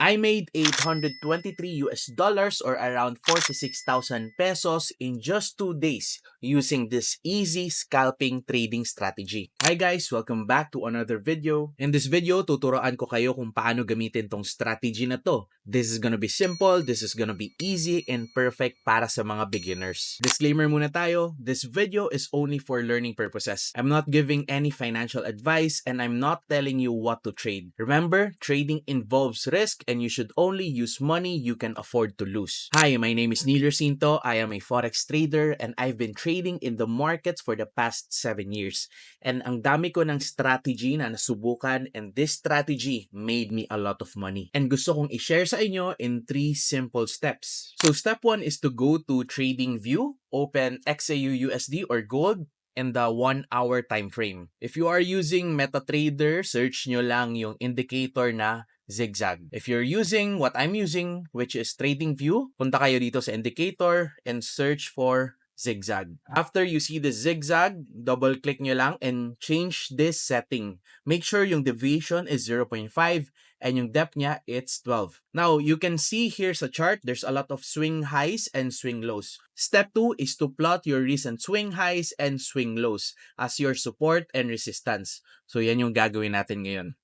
I made $823 or around 46,000 pesos in just 2 days using this easy scalping trading strategy. Hi guys, welcome back to another video. In this video, tuturuan ko kayo kung paano gamitin tong strategy na to. This is gonna be simple, this is gonna be easy and perfect para sa mga beginners. Disclaimer muna tayo, this video is only for learning purposes. I'm not giving any financial advice and I'm not telling you what to trade. Remember, trading involves risk and you should only use money you can afford to lose. Hi, my name is Neil Jacinto. I am a forex trader and I've been trading in the markets for the past 7 years. And ang dami ko ng strategy na nasubukan and this strategy made me a lot of money. And gusto kong i-share sa inyo in 3 simple steps. So step 1 is to go to TradingView, open XAU USD or gold, and the 1-hour time frame. If you are using MetaTrader, search nyo lang yung indicator na zigzag. If you're using what I'm using, which is TradingView, punta kayo dito sa indicator and search for zigzag. After you see the zigzag, double-click nyo lang and change this setting. Make sure yung deviation is 0.5 and yung depth niya, it's 12. Now, you can see here sa chart, there's a lot of swing highs and swing lows. Step 2 is to plot your recent swing highs and swing lows as your support and resistance. So, yan yung gagawin natin ngayon.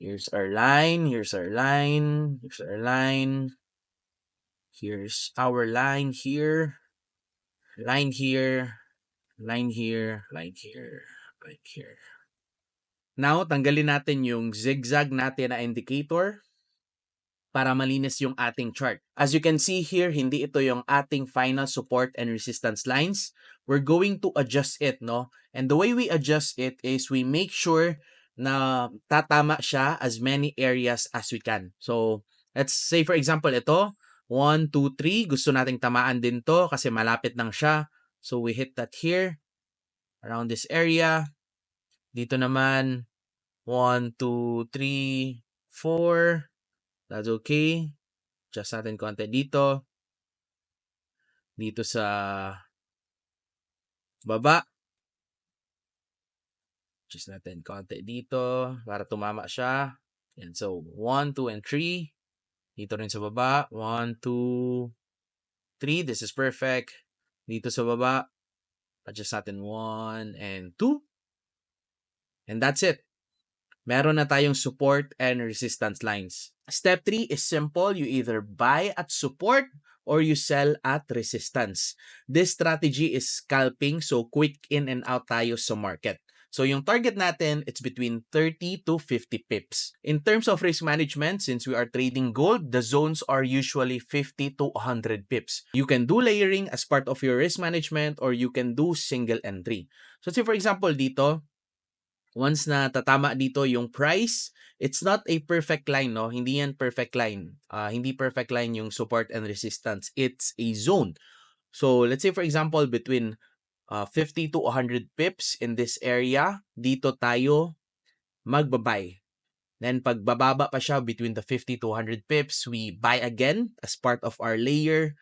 Here's our line, here's our line, here's our line. Here's our line here, line here, line here, line here, line here. Now, tanggalin natin yung zigzag natin na indicator para malinis yung ating chart. As you can see here, hindi ito yung ating final support and resistance lines. We're going to adjust it, no? And the way we adjust it is we make sure na tatama siya as many areas as we can. So, let's say for example, ito, 1, 2, 3, gusto nating tamaan din to kasi malapit lang siya. So, we hit that here, around this area. Dito naman, 1, 2, 3, 4. That's okay. Adjust natin konti dito. Dito sa baba. Adjust natin konti dito para tumama siya. And so, 1, 2, and 3. Dito rin sa baba. 1, 2, 3. This is perfect. Dito sa baba. Adjust natin 1 and 2. And that's it. Meron na tayong support and resistance lines. Step 3 is simple. You either buy at support or you sell at resistance. This strategy is scalping, so quick in and out tayo sa market. So yung target natin, it's between 30 to 50 pips. In terms of risk management, since we are trading gold, the zones are usually 50 to 100 pips. You can do layering as part of your risk management or you can do single entry. So say for example dito, once na tatama dito yung price, it's not a perfect line, no? Hindi yan perfect line. Hindi perfect line yung support and resistance. It's a zone. So let's say for example between 50 to 100 pips in this area, dito tayo magbabay. Then pag bababa pa siya between the 50 to 100 pips, we buy again as part of our layer.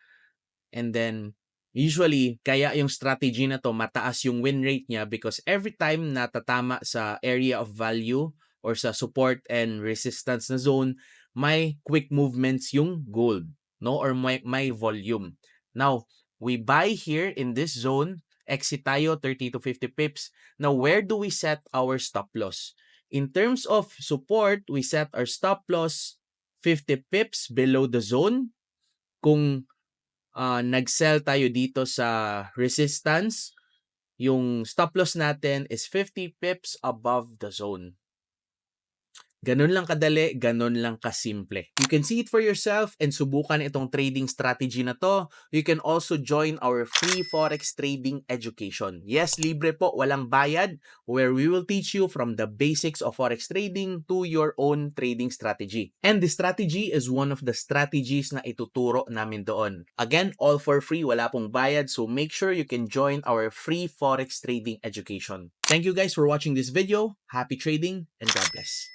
And then usually, kaya yung strategy na to mataas yung win rate niya because every time na tatama sa area of value or sa support and resistance na zone, may quick movements yung gold, no? Or may volume. Now, we buy here in this zone, exit tayo 30 to 50 pips. Now, where do we set our stop loss? In terms of support, we set our stop loss 50 pips below the zone. Kung nag-sell tayo dito sa resistance, yung stop loss natin is 50 pips above the zone. Ganun lang kadali, ganun lang kasimple. You can see it for yourself and subukan itong trading strategy na to. You can also join our free forex trading education. Yes, libre po, walang bayad, where we will teach you from the basics of forex trading to your own trading strategy. And the strategy is one of the strategies na ituturo namin doon. Again, all for free, wala pong bayad, so make sure you can join our free forex trading education. Thank you guys for watching this video. Happy trading and God bless.